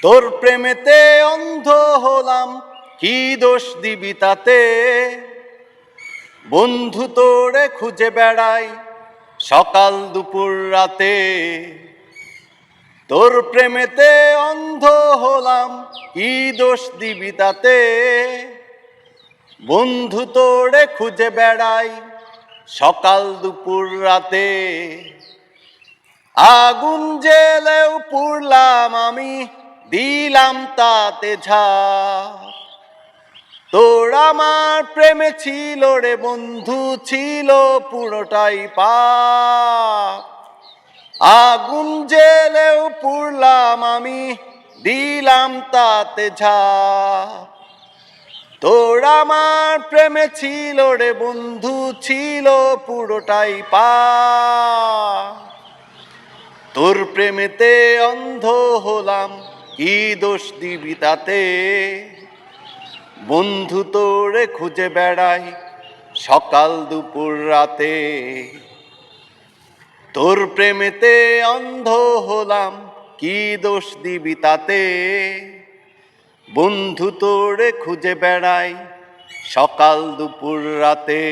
তোর প্রেমেতে অন্ধ হলাম, কি দোষ দিবি তাতে? বন্ধু তোরে খুঁজে বেড়াই সকাল দুপুর রাতে। তোর প্রেমেতে অন্ধ হলাম, কি দোষ দিবি তাতে? বন্ধু তোরে খুঁজে বেড়াই সকাল দুপুর রাতে। আগুন জেলেও পুড়লাম আমি, দিলাম তাতে ঝাঁপ। তোর আমার প্রেমে ছিল রে বন্ধু, ছিল পুরোটাই পাপ। আগুন জেলেও পুড়লাম আমি, দিলাম তাতে ঝাঁপ। তোর আমার প্রেমে ছিল রে বন্ধু, ছিল পুরোটাই পাপ। তোর প্রেমেতে অন্ধ হলাম, কি দোষ দিবি তাতে? বন্ধু তোরে খুঁজে বেড়াই সকাল দুপুর রাতে। তোর প্রেমেতে অন্ধ হলাম, কি দোষ দিবি তাতে? বন্ধু তোরে খুঁজে বেড়াই সকাল দুপুর রাতে।